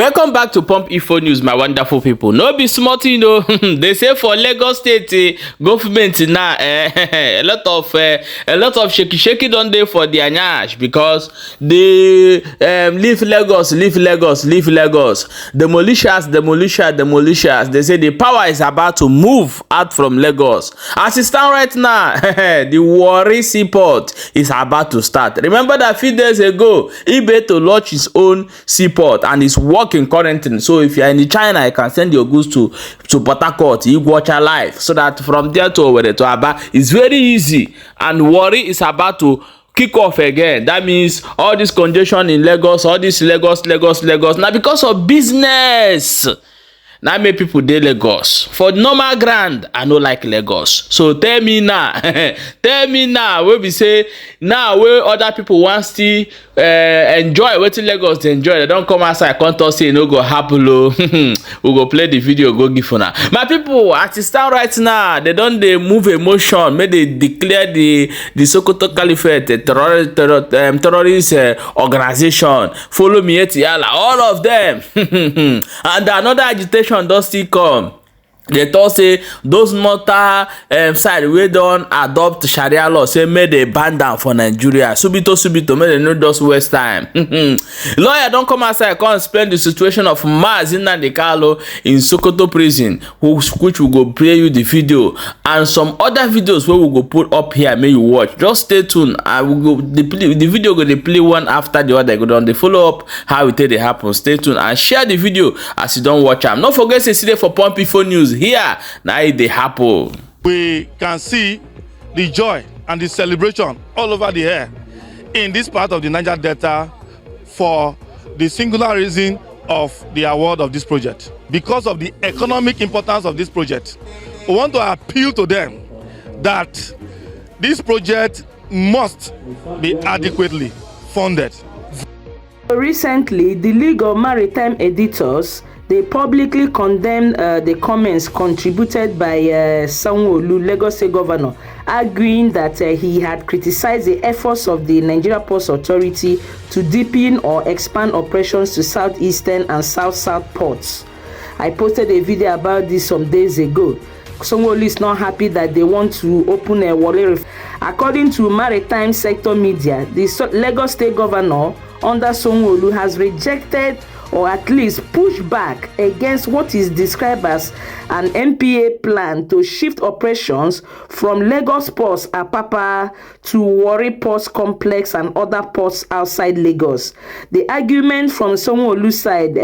Welcome back to Pump Info News, my wonderful people. No be smart, you know. They say for Lagos State government now, a lot of shaky don dey for their nyash because they leave Lagos. The militias. They say the power is about to move out from Lagos. As it stands right now, the Warri Seaport is about to start. Remember that few days ago, eBay to launch his own seaport and it's working currently. So if you are in China, you can send your goods to Port Harcourt, you watch a live, so that from there to Owerri to Aba is very easy. And Warri is about to kick off again. That means all this congestion in Lagos, all this Lagos. Now because of business. Now make people dey Lagos. For normal grand, I no like Lagos. So tell me now, wey be say now where other people want still enjoy wetin Lagos dey enjoy, they don't come outside come talk say e no go happen o. We go play the video, go give una. My people, as it stand right now, they don dey move emotion, make they declare the Sokoto Caliphate a terrorist organization. Follow me Etiala, all of them. And another agitation don still come. They talk say those mortar side wey don adopt Sharia law say make they ban down for Nigeria. Subito, make they no just waste time. Lawyer don come outside come explain the situation of Mazi Nnamdi Kanu in Sokoto prison, which we go play you the video and some other videos wey we go put up here. May you watch. Just stay tuned. I will go the video go dey play one after the other. Go down. They follow up how it dey happen. Stay tuned and share the video as you don watch am. No forget to see there for Pump Info News. Here now it dey happen. We can see the joy and the celebration all over the air in this part of the Niger Delta for the singular reason of the award of this project. Because of the economic importance of this project, we want to appeal to them that this project must be adequately funded. Recently, the League of Maritime Editors, they publicly condemned the comments contributed by Sanwo-Olu, Lagos State Governor, arguing that he had criticized the efforts of the Nigeria Ports Authority to deepen or expand operations to southeastern and south-south ports. I posted a video about this some days ago. Sanwo-Olu is not happy that they want to open a Warri. According to maritime sector media, the Lagos State Governor under Sanwo-Olu has rejected or at least push back against what is described as an MPA plan to shift operations from Lagos Ports Apapa to Warri Ports Complex and other ports outside Lagos. The argument from Sanwo-Olu's side,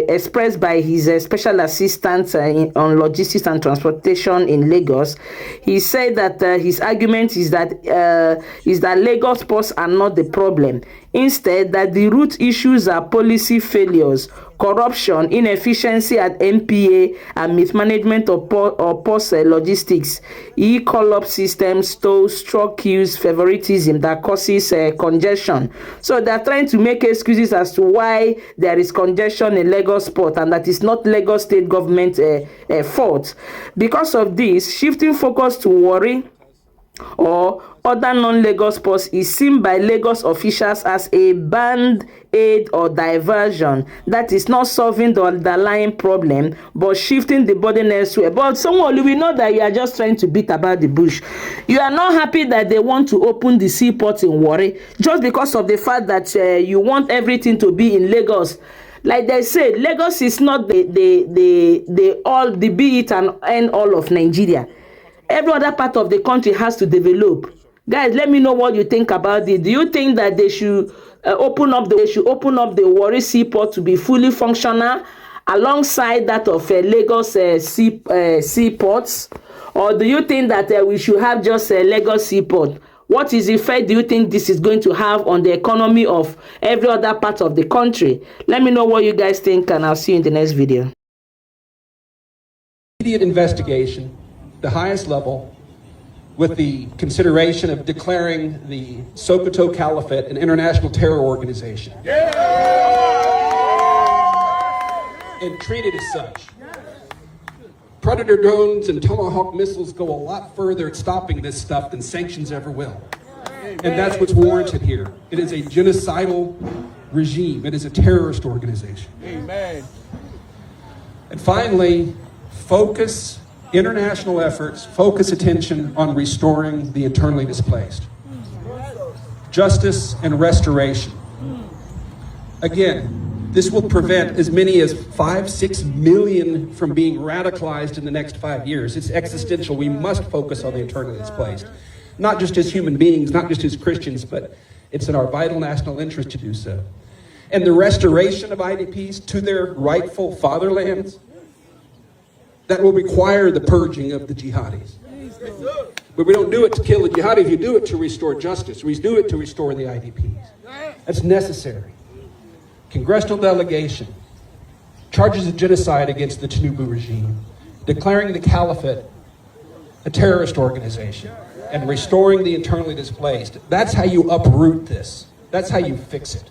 expressed by his special assistant on logistics and transportation in Lagos, he said that his argument is that Lagos ports are not the problem. Instead, that the root issues are policy failures, corruption, inefficiency at MPA, and mismanagement of ports logistics, e-collop systems, tolls, truck queues, favoritism that causes congestion. So they're trying to make excuses as to why there is congestion in Lagos port, and that is not Lagos state government fault. Because of this, shifting focus to Warri or other non-Lagos ports is seen by Lagos officials as a band-aid or diversion that is not solving the underlying problem but shifting the burden elsewhere. But Sanwo-Olu, we know that you are just trying to beat about the bush. You are not happy that they want to open the seaport in Warri just because of the fact that you want everything to be in Lagos. Like they say, Lagos is not the be it and end all of Nigeria. Every other part of the country has to develop. Guys, let me know what you think about it. Do you think that they should open up the Warri Seaport to be fully functional alongside that of Lagos seaports, or do you think that we should have just a Lagos Seaport? What is the effect do you think this is going to have on the economy of every other part of the country? Let me know what you guys think, and I'll see you in the next video. Immediate investigation, the highest level, with the consideration of declaring the Sokoto Caliphate an international terror organization. And treat it as such. Predator drones and Tomahawk missiles go a lot further at stopping this stuff than sanctions ever will. And that's what's warranted here. It is a genocidal regime. It is a terrorist organization. Amen. And finally, focus international efforts, focus attention on restoring the internally displaced. Justice and restoration. Again, this will prevent as many as 5-6 million from being radicalized in the next 5 years. It's existential. We must focus on the internally displaced. Not just as human beings, not just as Christians, but it's in our vital national interest to do so. And the restoration of IDPs to their rightful fatherlands, that will require the purging of the jihadis. But we don't do it to kill the jihadis, you do it to restore justice. We do it to restore the IDPs. That's necessary. Congressional delegation charges of genocide against the Tinubu regime, declaring the caliphate a terrorist organization, and restoring the internally displaced. That's how you uproot this. That's how you fix it.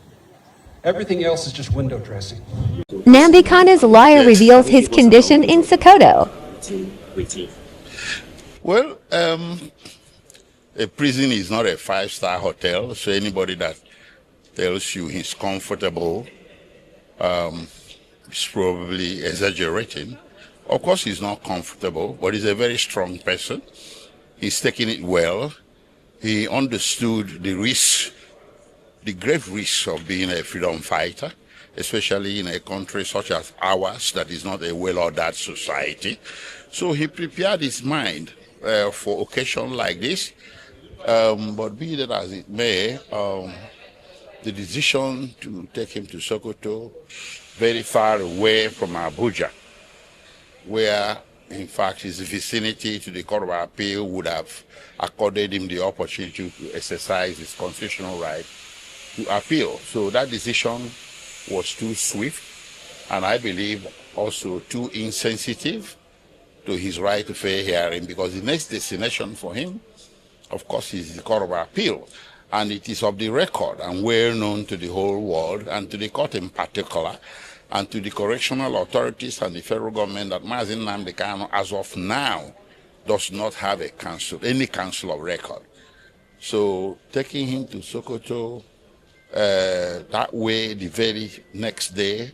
Everything else is just window dressing. Nambi Kana's liar reveals his condition in Sokoto. Well, a prison is not a five-star hotel, so anybody that tells you he's comfortable is probably exaggerating. Of course, he's not comfortable, but he's a very strong person. He's taking it well. He understood the risk, the grave risks of being a freedom fighter, especially in a country such as ours that is not a well-ordered society. So he prepared his mind for occasions like this. But be that as it may, the decision to take him to Sokoto, very far away from Abuja, where in fact his vicinity to the Court of Appeal would have accorded him the opportunity to exercise his constitutional right to appeal. So that decision was too swift, and I believe also too insensitive to his right to fair hearing, because the next destination for him, of course, is the Court of Appeal. And it is of the record and well known to the whole world, and to the court in particular, and to the correctional authorities and the federal government, that Mazi Nnamdi Kanu, as of now, does not have a council, any council of record. So taking him to Sokoto that way the very next day,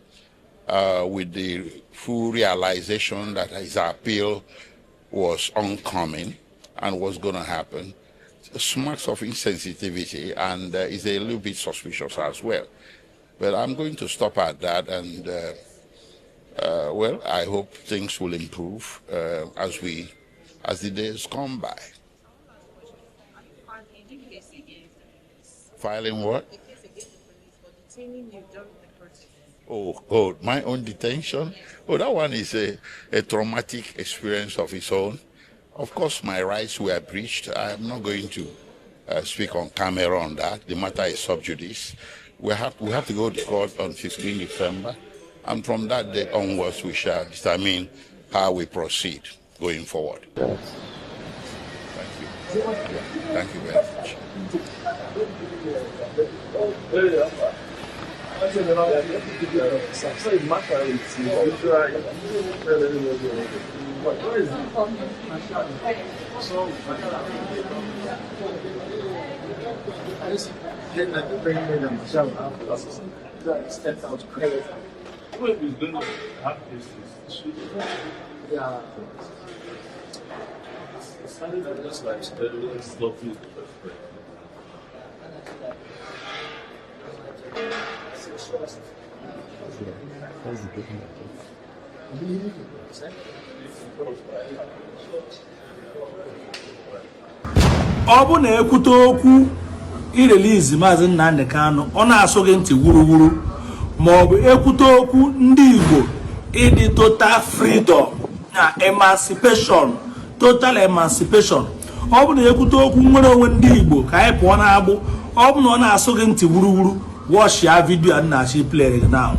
with the full realization that his appeal was oncoming and was going to happen, smacks of insensitivity, and is a little bit suspicious as well. But I'm going to stop at that, and well, I hope things will improve as the days come by. Filing what? Oh, my own detention? Oh, that one is a traumatic experience of its own. Of course, my rights were breached. I'm not going to speak on camera on that. The matter is sub judice. We have to go to court on 16 December, and from that day onwards, we shall determine how we proceed going forward. Thank you. Thank you very much. ọ bụ na ekwute okwu irelizi Maazị Nnamdi Kanu, ọ na-asọghị ntị wuruwuru, ma ọ bụ ekwute okwu ndị Igbo ịdị total freedom na emancipation, total emancipation, ọ bụ na ekwute okwu nwere onwe ndị Igbo ka anyị pụọ na-agbụ, ọ bụ na ọ na-asọghị ntị wuruwuru. Watch ya video and na she play it now.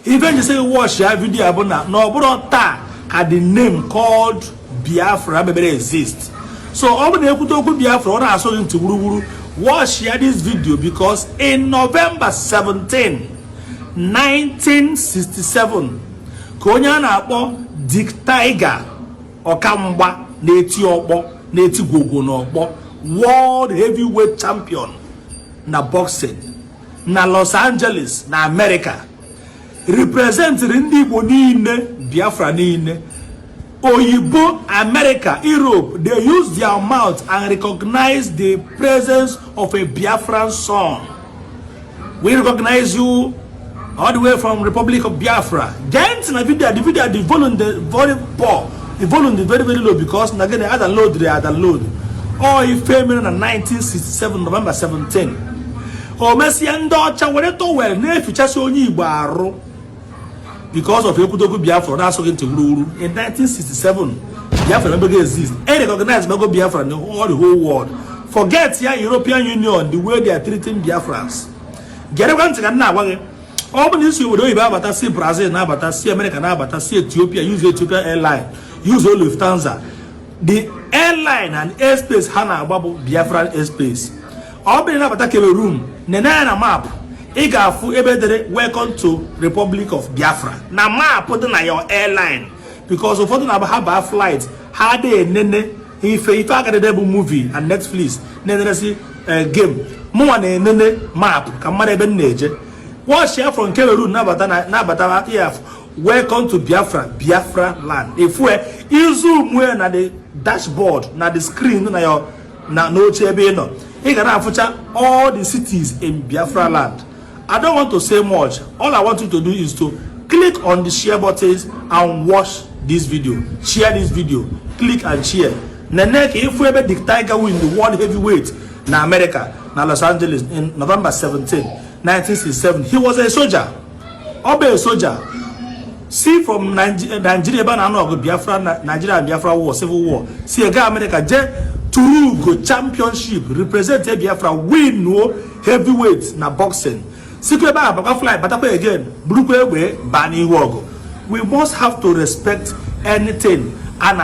Even you say watch ya video abuna no bro ta ka the name called Biafra maybe exist. So all the ekutoku Biafra ona aso into wuru. Watch ya this video, because in November 17, 1967, konya na akpo Dick Tiger Okamgba na-eti okpo na-eti gogo na okpo, world heavyweight champion na boxing. na Los Angeles na America represent ndị Igbo niile Biafra niile Oyibo America Europe they use their mouth and recognize the presence of a Biafran son. We recognize you all the way from Republic of Biafra. Gent na video the volume very poor. The volume is very low because again they had a load. Oh, he came in 1967 November 17. Oh, Messi and Dodger were to well near future so Igbo because of Yokudoku Biafra. That's going to rule in 1967. Biafra never exists. Any recognized Mago Biafra in the whole world. Forget here European Union the way they are treating Biafrans. Get around to now. All this you would do about see Brazil now, but see America now, but see Ethiopia, use Ethiopian airline, use all Lufthansa. The airline and airspace Hana Babu Biafran airspace. All be about a room, Nena map. Igafu ebedere welcome to Republic of Biafra. Na map put on your airline because of what have a flight. Had a nene if I got a double movie and Netflix, nene see game. More nene map, Kamare Beneje. What share from Cameroon Nabata here? Welcome to Biafra land. If we zoom where na the dashboard, na the screen, na your na no chebeno. You can feature all the cities in Biafra land. I don't want to say much. All I want you to do is to click on the share buttons and watch this video. Share this video. Click and share. Nenek, if we ever the Tiger win the world heavyweight na America, na Los Angeles in November 17, 1967, he was a soldier. Obe a soldier. See from Nigeria, Biafra, Nigeria and Biafra war, civil war. See a guy America, Turugo championship represented Biafra win no heavyweight na boxing. Secret fly, but again, Bani Wogo. We must have to respect anything and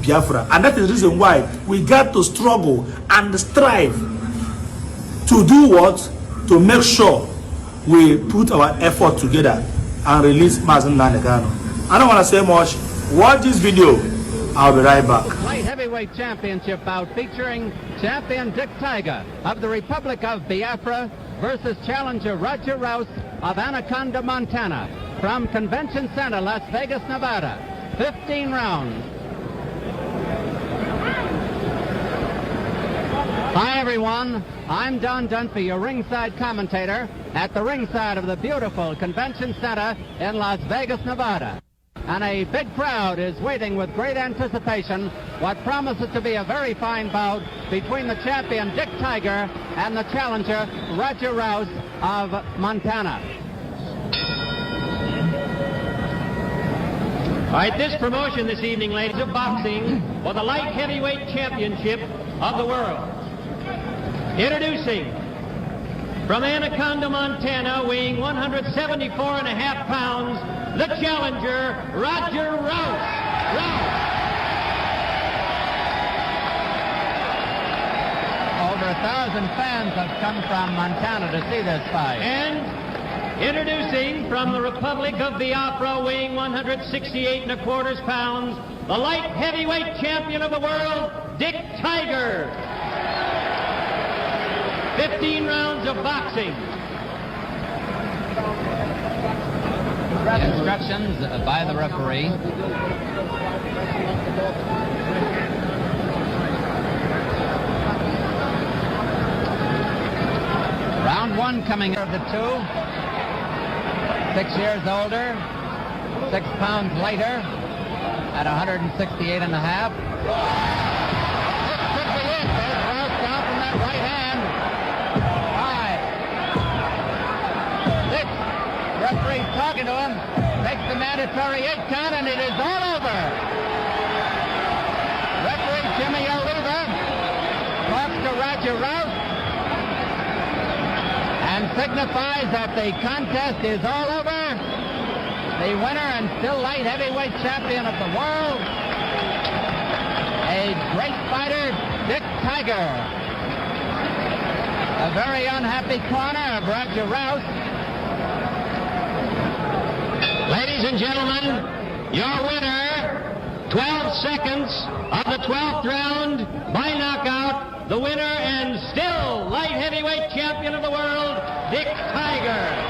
Biafra, and that is the reason why we got to struggle and strive to do what? To make sure we put our effort together and release Mazen Nanegano. I don't want to say much. Watch this video. I'll be right back. Light heavyweight championship bout featuring champion Dick Tiger of the Republic of Biafra versus challenger Roger Rouse of Anaconda, Montana, from Convention Center, Las Vegas, Nevada. 15 rounds. Hi everyone, I'm Don Dunphy, your ringside commentator at the ringside of the beautiful Convention Center in Las Vegas, Nevada. And a big crowd is waiting with great anticipation what promises to be a very fine bout between the champion Dick Tiger and the challenger Roger Rouse of Montana. All right, this promotion this evening, ladies, of boxing for the light heavyweight championship of the world. Introducing from Anaconda, Montana, weighing 174.5 pounds, the challenger, Roger Rouse. Over 1,000 fans have come from Montana to see this fight. And introducing from the Republic of Biafra, weighing 168.25 pounds, the light heavyweight champion of the world, Dick Tiger. 15 rounds of boxing. Instructions by the referee. Round one coming of the two. 6 years older, 6 pounds lighter at 168.5. This could be it. There's Rouse down from that right hand. 5, 6. Referee's talking to him. Takes the mandatory 8 count, and it is all over. Referee Jimmy Oliva talks to Roger Rouse and signifies that the contest is all over. The winner and still light heavyweight champion of the world, a great fighter, Dick Tiger. A very unhappy corner of Roger Rouse. Ladies and gentlemen, your winner, 12 seconds of the 12th round by knockout, the winner and still light heavyweight champion of the world, Tiger.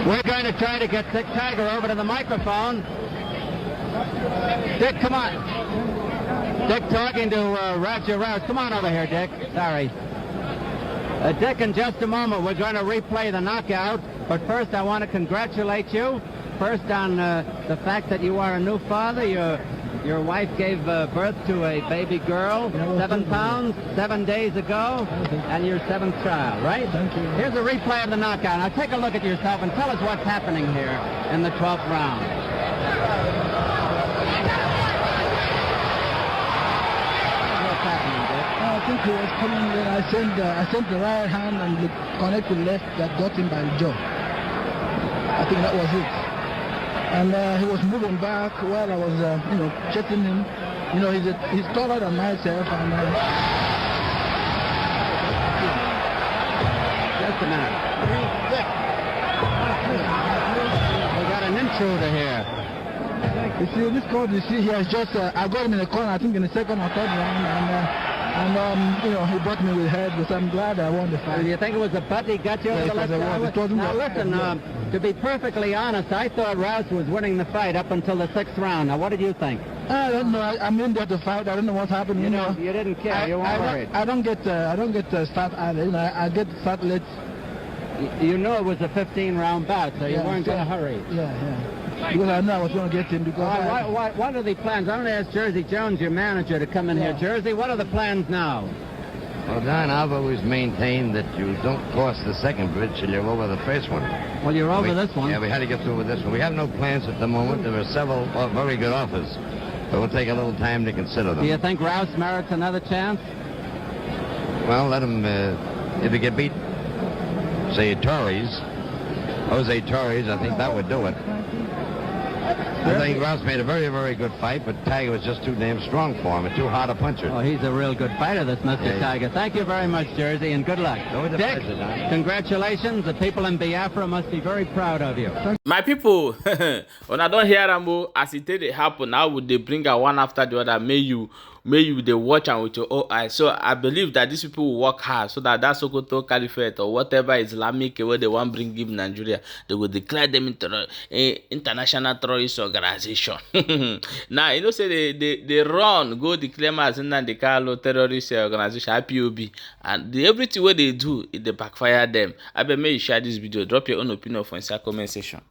We're going to try to get Dick Tiger over to the microphone. Dick, come on. Dick talking to Roger Rouse. Come on over here, Dick. Sorry. Dick, in just a moment, we're going to replay the knockout. But first, I want to congratulate you. First, on the fact that you are a new father. Your wife gave birth to a baby girl, 7 pounds, 7 days ago, and your 7th child, right? Thank you. Here's a replay of the knockout. Now take a look at yourself and tell us what's happening here in the 12th round. What's happening, Dick? I think he was coming in. I sent the right hand and the connected left that got him by the jaw. I think that was it. And he was moving back while I was, checking him. He's taller than myself. And just a minute. We got an intruder here. you see, this card, he has just, I got him in the corner, I think in the 2nd or 3rd round. And he bought me with head, but I'm glad I won the fight. Do you think it was a butt he got you over the left side? Now listen, to be perfectly honest, I thought Rouse was winning the fight up until the 6th round. Now what did you think? I don't know. I'm in there to fight. I don't know what's happening. You didn't care. You weren't worried. I don't get start early. I get start late. You know it was a 15-round bout, so you weren't going to hurry. Yeah. Because I know I was going to get him. Because what are the plans? I'm going to ask Jersey Jones, your manager, to come in here. Jersey, what are the plans now? Well, Don, I've always maintained that you don't cross the second bridge till you're over the first one. Well, you're over this one. Yeah, we had to get through with this one. We have no plans at the moment. There are several very good offers, but we'll take a little time to consider them. Do you think Rouse merits another chance? Well, let him, if he get beat, say, Jose Torres, I think that would do it. I think Rouse made a very, very good fight, but Tiger was just too damn strong for him and too hard a puncher. Oh, he's a real good fighter, this Mr. Tiger. Thank you very much, Jersey, and good luck. Dick, congratulations. The people in Biafra must be very proud of you. My people, when I don't hear them, as it did happen, now would they bring her one after the other? May you they watch and with your own eyes. So I believe that these people will work hard so that Sokoto Caliphate or whatever Islamic where they want bring give Nigeria, they will declare them into international terrorist organization. Now you know say they run go declare as in the Carlo terrorist organization IPOB, and everything what they do it they backfire them. I bet may you share this video, drop your own opinion for inside comment section.